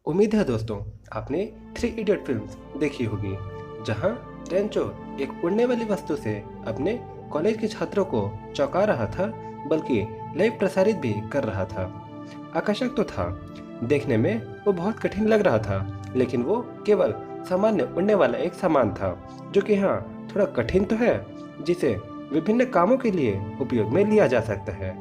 उम्मीद है दोस्तों आपने थ्री इडियट फिल्म देखी होगी, जहां रेंचो एक उड़ने वाली वस्तु से अपने कॉलेज के छात्रों को चौंका रहा था, बल्कि लाइव प्रसारित भी कर रहा था। आकर्षक तो था, देखने में वो बहुत कठिन लग रहा था, लेकिन वो केवल सामान्य उड़ने वाला एक सामान था, जो कि हाँ थोड़ा कठिन तो है, जिसे विभिन्न कामों के लिए उपयोग में लिया जा सकता है।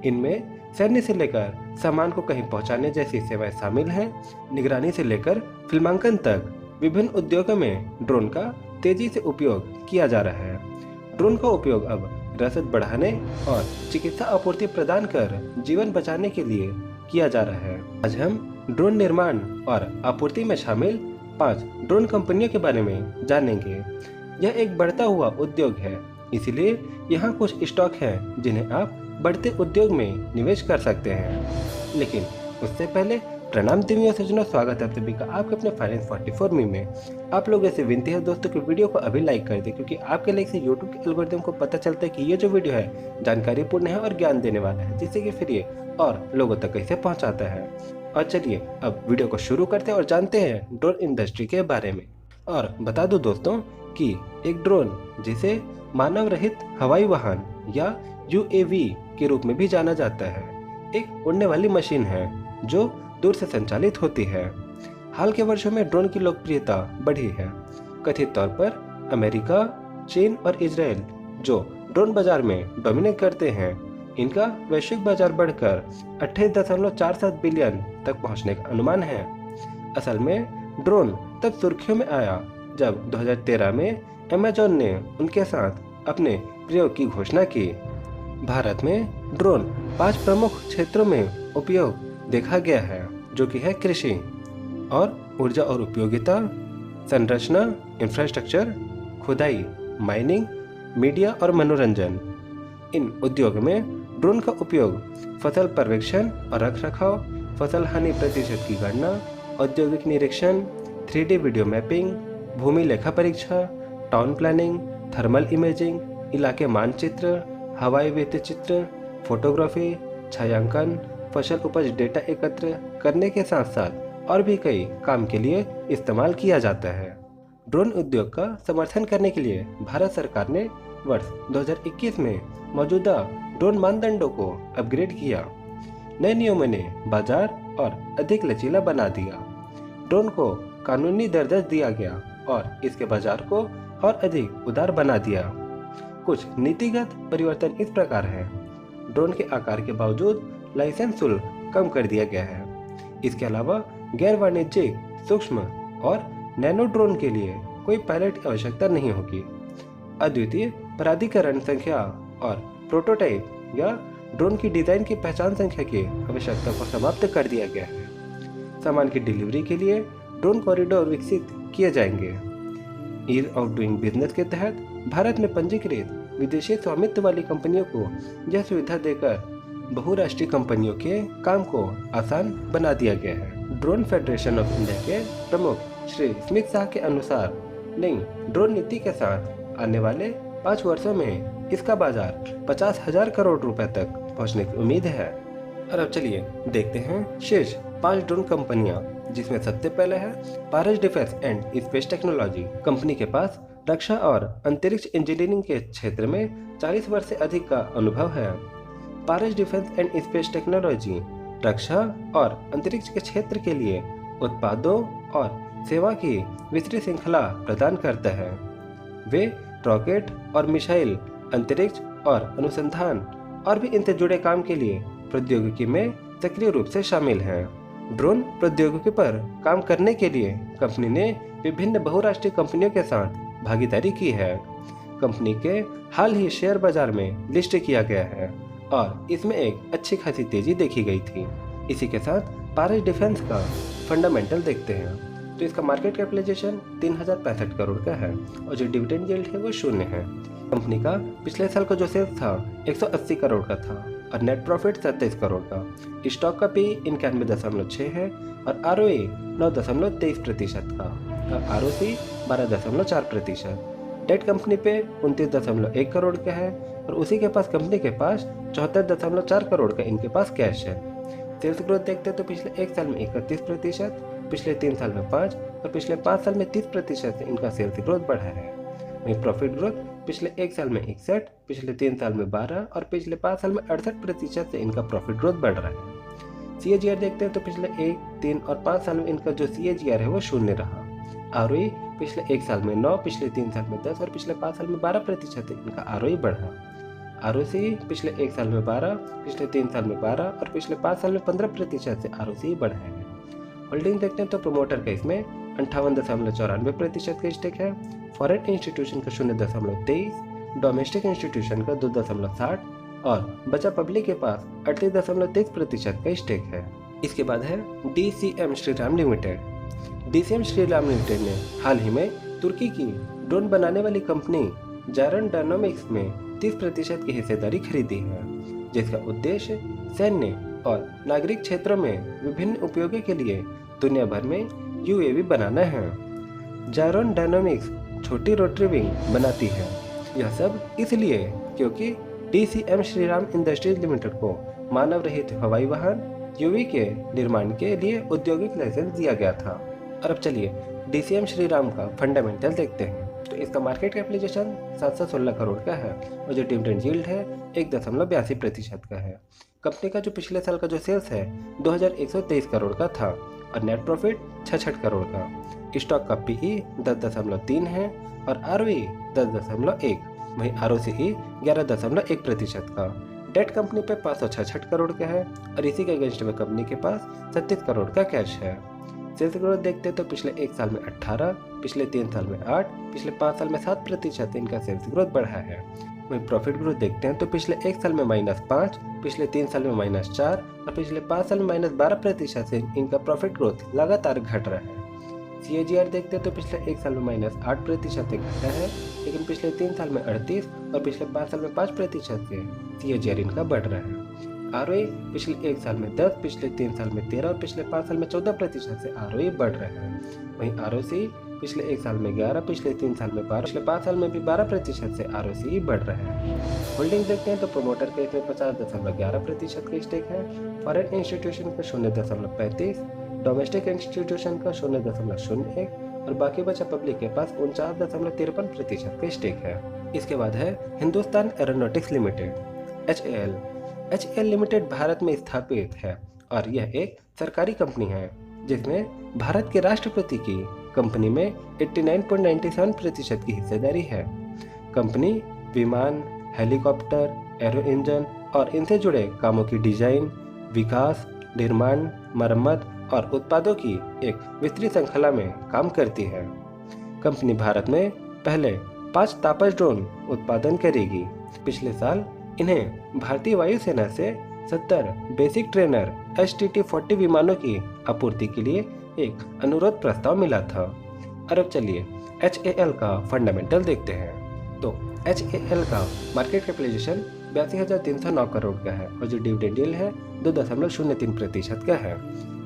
इनमें सैन्य से लेकर सामान को कहीं पहुंचाने जैसी सेवाएं शामिल हैं। निगरानी से लेकर फिल्मांकन तक विभिन्न उद्योगों में ड्रोन का तेजी से उपयोग किया जा रहा है। ड्रोन का उपयोग अब रसद बढ़ाने और चिकित्सा आपूर्ति प्रदान कर जीवन बचाने के लिए किया जा रहा है। आज हम ड्रोन निर्माण और आपूर्ति में शामिल 5 ड्रोन कंपनियों के बारे में जानेंगे। यह एक बढ़ता हुआ उद्योग है, इसलिए यहाँ कुछ स्टॉक हैं जिन्हें आप बढ़ते उद्योग में निवेश कर सकते हैं। लेकिन उससे पहले प्रणाम टीवी और सज्जनों, स्वागत है आप सभी का आपके अपने फाइनेंस 44 में। आप लोगों से विनती है दोस्तों कि वीडियो को अभी लाइक कर दें, क्योंकि आपके लाइक से यूट्यूब के एल्गोरिथम को पता चलता है कि ये जो वीडियो है जानकारीपूर्ण है और ज्ञान देने वाला है, जिससे कि फिर ये और लोगों तक इसे पहुँचाता है। और चलिए अब वीडियो को शुरू करते हैं और जानते हैं ड्रोन इंडस्ट्री के बारे में। और बता दूं दोस्तों कि एक ड्रोन, जिसे मानव रहित हवाई वाहन या UAV के रूप में भी जाना जाता है, एक उड़ने वाली मशीन है जो दूर से संचालित होती है। हाल के वर्षों में ड्रोन की लोकप्रियता बढ़ी है। कथित तौर पर अमेरिका, चीन और इजराइल जो ड्रोन बाजार में डोमिनेट करते हैं, इनका वैश्विक बाजार बढ़कर 28.47 बिलियन तक पहुंचने का अनुमान है। असल में ड्रोन तब सुर्खियों में आया जब 2013 में अमेजॉन ने उनके साथ अपने प्रयोग की घोषणा की। भारत में ड्रोन 5 प्रमुख क्षेत्रों में उपयोग देखा गया है, जो कि है कृषि और ऊर्जा और उपयोगिता, संरचना, इंफ्रास्ट्रक्चर, खुदाई, माइनिंग, मीडिया और मनोरंजन। इन उद्योगों में ड्रोन का उपयोग फसल पर्यवेक्षण और रखरखाव, फसल हानि प्रतिशत की गणना, औद्योगिक निरीक्षण, 3D वीडियो मैपिंग, भूमि लेखा परीक्षा, टाउन प्लानिंग, थर्मल इमेजिंग, इलाके मानचित्र, हवाई वित्त चित्र, फोटोग्राफी, छायांकन, फसल उपज डेटा एकत्र करने के साथ साथ और भी कई काम के लिए इस्तेमाल किया जाता है। ड्रोन उद्योग का समर्थन करने के लिए भारत सरकार ने वर्ष 2021 में मौजूदा ड्रोन मानदंडों को अपग्रेड किया। नए नियमों ने बाजार और अधिक लचीला बना दिया। ड्रोन को कानूनी दर्जा दिया गया और इसके बाजार को और अधिक उदार बना दिया। कुछ नीतिगत परिवर्तन इस प्रकार हैं। ड्रोन के आकार के बावजूद लाइसेंस शुल्क कम कर दिया गया है। इसके अलावा गैर वाणिज्यिक, सूक्ष्म और नैनो ड्रोन के लिए कोई पायलट की आवश्यकता नहीं होगी। अद्वितीय प्राधिकरण संख्या और प्रोटोटाइप या ड्रोन की डिजाइन की पहचान संख्या की आवश्यकता को समाप्त कर दिया गया है। सामान की डिलीवरी के लिए ड्रोन कॉरिडोर विकसित किए जाएंगे। ईज ऑफ डूइंग बिजनेस के तहत भारत में पंजीकृत विदेशी स्वामित्व वाली कंपनियों को यह सुविधा देकर बहुराष्ट्रीय कंपनियों के काम को आसान बना दिया गया है। ड्रोन फेडरेशन ऑफ इंडिया के प्रमुख श्री स्मित शाह के अनुसार नई ड्रोन नीति के साथ आने वाले 5 वर्षों में इसका बाजार 50,000 करोड़ रुपए तक पहुंचने की उम्मीद है। और अब चलिए देखते हैं शीर्ष 5 ड्रोन कंपनियां, जिसमें सबसे पहले है Paras defence and space technology. Company के पास रक्षा और अंतरिक्ष इंजीनियरिंग के क्षेत्र में 40 वर्ष से अधिक का अनुभव है। Paras defence and space technology रक्षा और अंतरिक्ष के क्षेत्र के लिए उत्पादों और सेवा की विस्तृत श्रृंखला प्रदान करता है। वे रॉकेट और मिसाइल, अंतरिक्ष और अनुसंधान और भी इनसे जुड़े काम के लिए प्रौद्योगिकी में सक्रिय रूप से शामिल हैं। ड्रोन प्रौद्योगिकी पर काम करने के लिए कंपनी ने विभिन्न बहुराष्ट्रीय कंपनियों के साथ भागीदारी की है। कंपनी के हाल ही शेयर बाजार में लिस्ट किया गया है और इसमें एक अच्छी खासी तेजी देखी गई थी। इसी के साथ पारस डिफेंस का फंडामेंटल देखते हैं तो इसका मार्केट कैपिटलाइजेशन 3065 करोड़ का है और जो डिविडेंड यील्ड है वो 0 है। कंपनी का पिछले साल का जो सेल्स था 180 करोड़ का था और नेट प्रॉफिट 27 करोड़ का। स्टॉक का पी 91.6 है और ROE 9.23% का और ROC 12.4%। डेट कंपनी पे 29.1 करोड़ का है और उसी के पास कंपनी के पास 74.4 करोड़ का इनके पास कैश है। सेल्स ग्रोथ देखते तो पिछले एक साल में 31%, पिछले 3 साल में 5 और पिछले 5 साल में 30% से इनका सेल्स ग्रोथ बढ़ा है। वहीं प्रॉफिट ग्रोथ पिछले 1 साल में 61, पिछले 3 साल में 12 और पिछले 5 साल में 68% से इनका प्रॉफिट ग्रोथ बढ़ रहा है। CAGR देखते हैं तो पिछले 1, 3 और 5 साल में इनका जो CAGR है वो शून्य रहा। ROE पिछले 1 साल में 9, पिछले 3 साल में 10 और पिछले 5 साल में 12% से इनका ROE बढ़ा। ROCE पिछले 1 साल में 12, पिछले 3 साल में 12 और पिछले 5 साल में 15% से ROCE बढ़ा है। होल्डिंग देखते हैं तो प्रमोटर का इसमें 58.94% का स्टेक है, फॉरेन इंस्टीट्यूशन का 0.23, डोमेस्टिक इंस्टीट्यूशन का 2.60 और बचा पब्लिक के पास 38.23% का स्टेक है। इसके बाद है DCM Shriram limited. DCM Shriram limited ने हाल ही में तुर्की की ड्रोन बनाने वाली कंपनी जायरन डायनामिक्स में 30% की हिस्सेदारी खरीदी है, जिसका उद्देश्य सैन्य और नागरिक क्षेत्रों में विभिन्न उपयोगों के लिए दुनिया भर में UAV बनाना है। जायरन डायनामिक्स छोटी रोटरी विंग बनाती है। यह सब इसलिए क्योंकि DCM श्रीराम इंडस्ट्रीज लिमिटेड को मानव रहित हवाई वाहन UAV के निर्माण के लिए औद्योगिक लाइसेंस दिया गया था। और अब चलिए DCM श्रीराम का फंडामेंटल देखते हैं। तो इसका मार्केट कैपिटलाइजेशन 716 करोड़ का है और जो डिविडेंड यील्ड है 1.82% का है। कंपनी का जो पिछले साल का जो सेल्स है 2123 करोड़ का था और नेट प्रॉफिट 66 करोड़ का। स्टॉक का PE 10.3 है और ROE 10.1, वहीं ROCE 11.1% का। डेट कंपनी पे 566 करोड़ का है और इसी के अगेंस्ट में कंपनी के पास 37 करोड़ का कैश है। सेल्स ग्रोथ देखते हैं तो पिछले 1 साल में 18, पिछले 3 साल में 8, पिछले 5 साल में 7% इनका सेल्स ग्रोथ बढ़ा है। वहीं प्रॉफिट ग्रोथ देखते हैं तो पिछले 1 साल में -5, पिछले 3 साल में -4 और पिछले 5 साल में -12% से इनका प्रॉफिट ग्रोथ लगातार घट रहा है। CAGR देखते हैं तो पिछले 1 साल में -8% से घटा है, लेकिन पिछले 3 साल में 38 और पिछले 5 साल में 5% से CAGR इनका बढ़ रहा है। ROE पिछले 1 साल में 10, पिछले 3 साल में 13 और पिछले 5 साल में 14% से ROE बढ़ रहा है। वहीं ROCE पिछले 1 साल में 11, पिछले 3 साल में 12, पिछले 5 साल में भी 12% से ROCE बढ़ रहा है। होल्डिंग देखते हैं तो प्रमोटर के इसमें 50.11% का स्टेक है, फॉरेन इंस्टीट्यूशन का 0.35, डोमेस्टिक इंस्टीट्यूशन का 0.01 और बाकी बचा पब्लिक के पास 49.53% का स्टेक है। इसके बाद है Hindustan aeronautics limited HAL। HAL limited Bharat में स्थापित है और यह एक सरकारी कंपनी है जिसमें भारत के राष्ट्रपति की कंपनी में 89.97% की हिस्सेदारी है। कंपनी विमान, हेलीकॉप्टर, एरो इंजन और इनसे जुड़े कामों की डिजाइन, विकास, निर्माण, मरम्मत और उत्पादों की एक विस्तृत श्रृंखला में काम करती है। कंपनी भारत में पहले 5 तापस ड्रोन उत्पादन करेगी। पिछले साल इन्हें भारतीय वायुसेना से 70 बेसिक ट्रेनर HTT-40 विमानों की आपूर्ति के लिए एक अनुरोध प्रस्ताव मिला था। और अब चलिए HAL का फंडामेंटल देखते हैं। तो HAL का मार्केट कैपिटलाइजेशन 82,309 करोड़ का है और जो डिविडेंड यील्ड है 2.03% का है।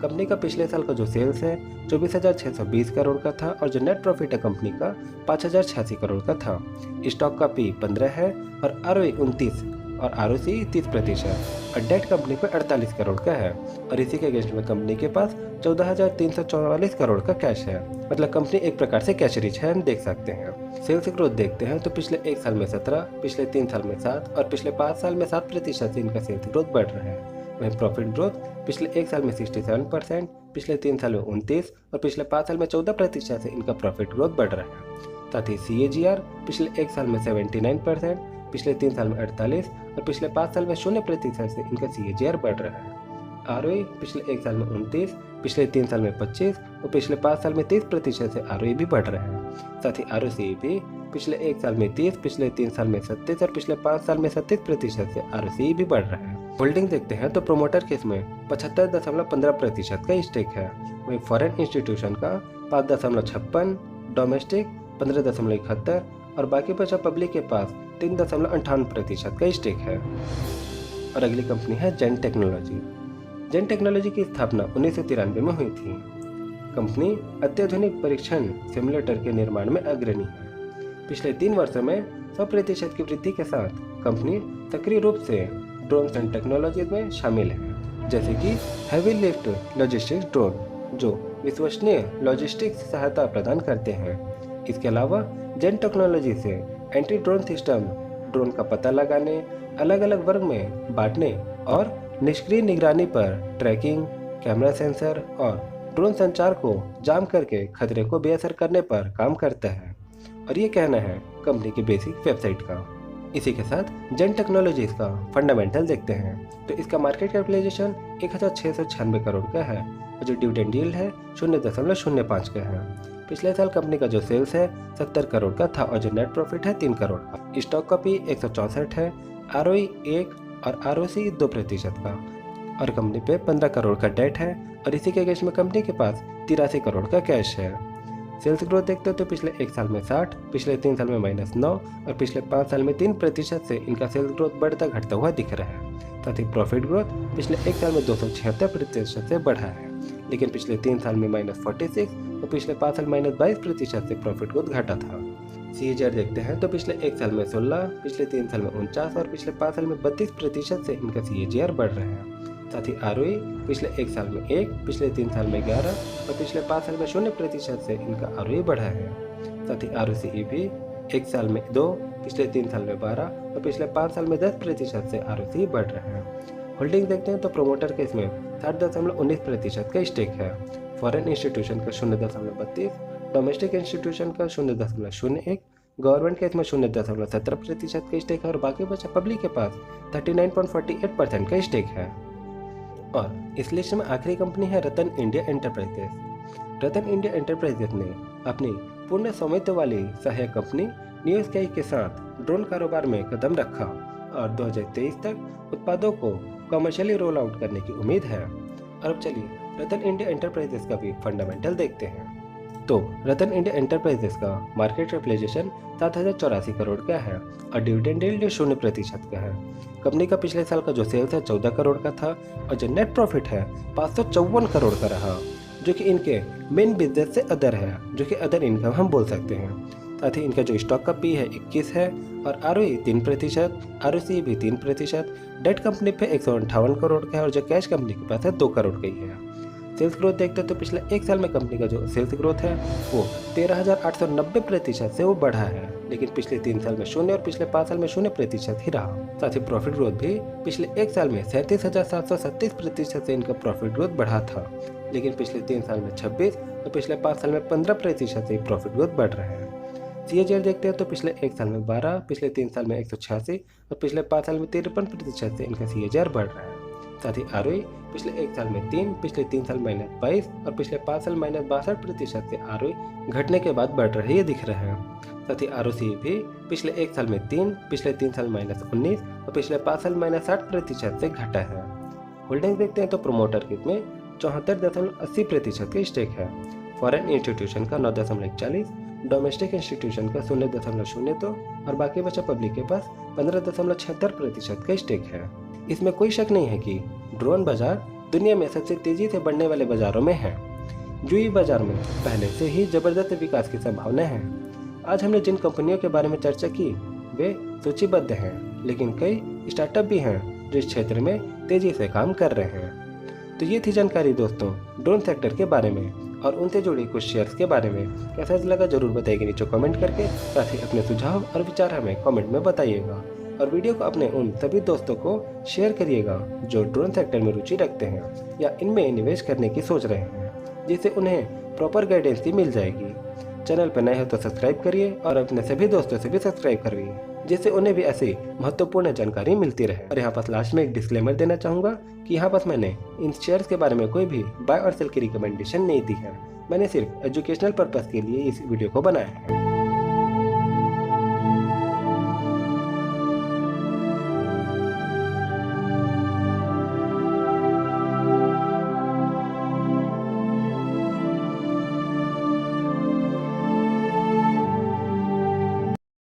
कंपनी का पिछले साल का जो सेल्स है 24,620 करोड़ का था और जो नेट प्रॉफिट है कंपनी का 5,086 करोड़ का था। स्टॉक का PE 15 है और ROE 29 और ROCE 30% और डेट कंपनी पे 48 करोड़ का है और इसी के अगेंस्ट में कंपनी के पास 14,344 करोड़ का कैश है। मतलब कंपनी एक प्रकार से कैश रिच है, हम देख सकते हैं। सेल्स ग्रोथ देखते हैं तो पिछले 1 साल में 17, पिछले 3 साल में 7 और पिछले 5 साल में 7% से इनका सेल्स ग्रोथ बढ़ रहा है। वहीं प्रॉफिट ग्रोथ पिछले 1 साल में 67%, पिछले 3 साल में 29 और पिछले 5 साल में 14% से इनका प्रॉफिट ग्रोथ बढ़ रहा है। साथ ही CAGR पिछले 1 साल में 79%, पिछले 3 साल में 48 और पिछले 5 साल में 0% से इनका CAGR बढ़ रहा है। ROE पिछले 1 साल में 29, पिछले 3 साल में 25 और पिछले 5 साल में 30% से ROE भी बढ़ रहा है। साथ ही ROCE भी पिछले 1 साल में 30, पिछले 3 साल में 37 और पिछले 5 साल में 37% से ROCE भी बढ़ रहा है। होल्डिंग देखते हैं तो प्रोमोटर के इसमें 75.15% का स्टेक है। वहीं फॉरेन इंस्टीट्यूशन का 5.56, डोमेस्टिक 15.71 और बाकी बचा पब्लिक के पास 3.58% का स्टेक है। और अगली कंपनी है जेन टेक्नोलॉजी। जेन टेक्नोलॉजी की स्थापना 1993 में हुई थी। कंपनी अत्याधुनिक परीक्षण सिमुलेटर के निर्माण में अग्रणी है। पिछले 3 वर्षों में 100% की वृद्धि के साथ कंपनी सक्रिय रूप से ड्रोन एंड टेक्नोलॉजी में शामिल है, जैसे कि हैवी लिफ्ट लॉजिस्टिक्स ड्रोन जो विश्वसनीय लॉजिस्टिक्स सहायता प्रदान करते हैं। इसके अलावा जेन टेक्नोलॉजी से एंटी ड्रोन सिस्टम ड्रोन का पता लगाने, अलग अलग वर्ग में बांटने और निष्क्रिय निगरानी पर ट्रैकिंग, कैमरा सेंसर और ड्रोन संचार को जाम करके खतरे को बेअसर करने पर काम करता है। और ये कहना है कंपनी की बेसिक वेबसाइट का। इसी के साथ जेन टेक्नोलॉजीज का फंडामेंटल देखते हैं तो इसका मार्केट कैपिटलाइजेशन 1696 करोड़ का है और जो डिविडेंड यील्ड है 0.05 का है। पिछले साल कंपनी का जो सेल्स है 70 करोड़ का था और जो नेट प्रॉफिट है 3 करोड़ का। स्टॉक का पी 164 है, ROE 1 और ROC 2% का और कंपनी पे 15 करोड़ का डेट है और इसी के अगेंस्ट में कंपनी के पास 83 करोड़ का कैश है। सेल्स ग्रोथ देखते हो तो पिछले 1 साल में 60, पिछले 3 साल में -9 और पिछले 5 साल में 3% से इनका सेल्स ग्रोथ बढ़ता घटता हुआ दिख रहा है। साथ ही प्रॉफिट ग्रोथ पिछले 1 साल में 276% से बढ़ा है, लेकिन पिछले 3 साल में -46 और पिछले 5 साल -22% से प्रॉफिट ग्रोथ घटा था। CAGR देखते हैं तो पिछले 1 साल में 16, पिछले 3 साल में 49 और पिछले 5 साल में 32% से इनका CAGR बढ़ रहा है। साथ ही ROE पिछले 1 साल में 1, पिछले 3 साल में 11 और पिछले 5 साल में 0% से इनका ROE बढ़ा है। साथ ही ROCE भी 1 साल में 2, पिछले 3 साल में 12 और पिछले 5 साल में 10% से ROCE बढ़ रहा है। होल्डिंग देखते हैं तो प्रोमोटर के इसमें 60.19% का स्टेक है, फॉरेन इंस्टीट्यूशन का 0.32, डोमेस्टिक इंस्टीट्यूशन का 0.01, गवर्नमेंट के इसमें 0.17% का स्टेक है और बाकी बचा पब्लिक के पास 39.48% का स्टेक है। और इस लिस्ट में आखिरी कंपनी है रतन इंडिया एंटरप्राइजेस। रतन इंडिया एंटरप्राइजेस ने अपनी पूर्ण स्वामित्व वाली सहायक कंपनी न्यू स्काई के साथ ड्रोन कारोबार में कदम रखा और 2023 तक उत्पादों को कमर्शियली रोल आउट करने की उम्मीद है। और अब चलिए रतन इंडिया एंटरप्राइजेस का भी फंडामेंटल देखते हैं। तो रतन इंडिया एंटरप्राइजेस का मार्केट कैपिटलाइजेशन 7084 करोड़ का है और डिविडेंड यील्ड 0% का है। कंपनी का पिछले साल का जो सेल्स है 14 करोड़ का था और जो नेट प्रॉफिट है 554 करोड़ का रहा, जो कि इनके मेन बिजनेस से अदर है, जो कि अदर इनकम हम बोल सकते हैं। साथ ही इनका जो स्टॉक का पी है 21 है और ROE 3%, ROCE भी 3%, डेट कंपनी पे 158 करोड़ का है और जो कैश कंपनी के पास है 2 करोड़ का ही है। सेल्स ग्रोथ देखते हैं तो पिछले 1 साल में कंपनी का जो सेल्स ग्रोथ है वो 13,890% से वो बढ़ा है, लेकिन पिछले 3 साल में 0 और पिछले 5 साल में 0% ही रहा। साथ ही प्रॉफिट ग्रोथ भी पिछले 1 साल में 37,737% से इनका प्रॉफिट ग्रोथ बढ़ा था, लेकिन पिछले 3 साल में 26 और पिछले 5 साल में 15% से प्रॉफिट ग्रोथ बढ़ रहा है। CAGR देखते हैं तो पिछले 1 साल में 12, पिछले 3 साल में 186 और पिछले 5 साल में 53% से इनका CAGR बढ़ रहा है। साथ ही ROE पिछले 1 साल में 3, पिछले 3 साल -22 और पिछले 5 साल -62% से ROE घटने के बाद बढ़ रही है दिख रहा है। साथ ही ROCE भी पिछले 1 साल में 3, पिछले 3 साल -19 और पिछले 5 साल -60% से घटा है। होल्डिंग देखते हैं तो प्रोमोटर के में 74.80% का स्टेक है, फॉरेन इंस्टीट्यूशन का 9.40, डोमेस्टिक इंस्टीट्यूशन का 0.02 और बाकी बचा पब्लिक के पास 15.76% का स्टेक है। इसमें कोई शक नहीं है कि ड्रोन बाजार दुनिया में सबसे तेजी से बढ़ने वाले बाजारों में है। यूएई बाजार में पहले से ही जबरदस्त विकास की संभावना है। आज हमने जिन कंपनियों के बारे में चर्चा की वे सूचीबद्ध हैं, लेकिन कई स्टार्टअप भी हैं जो इस क्षेत्र में तेजी से काम कर रहे हैं। तो ये थी जानकारी दोस्तों ड्रोन सेक्टर के बारे में और उनसे जुड़ी कुछ शेयर्स के बारे में। कैसा लगा जरूर बताइएगा नीचे कमेंट करके, साथ ही अपने सुझाव और विचार हमें कमेंट में बताइएगा और वीडियो को अपने उन सभी दोस्तों को शेयर करिएगा जो ड्रोन सेक्टर में रुचि रखते हैं या इनमें निवेश करने की सोच रहे हैं, जिससे उन्हें प्रॉपर गाइडेंस भी मिल जाएगी। चैनल पर नए हो तो सब्सक्राइब करिए और अपने सभी दोस्तों से भी सब्सक्राइब करिए, जिससे उन्हें भी ऐसी महत्वपूर्ण जानकारी मिलती रहे। और यहाँ पास लास्ट में एक डिस्क्लेमर देना चाहूँगा कि यहाँ पास मैंने इन शेयर्स के बारे में कोई भी बाय और सेल की रिकमेंडेशन नहीं दी है। मैंने सिर्फ एजुकेशनल पर्पज़ के लिए इस वीडियो को बनाया है।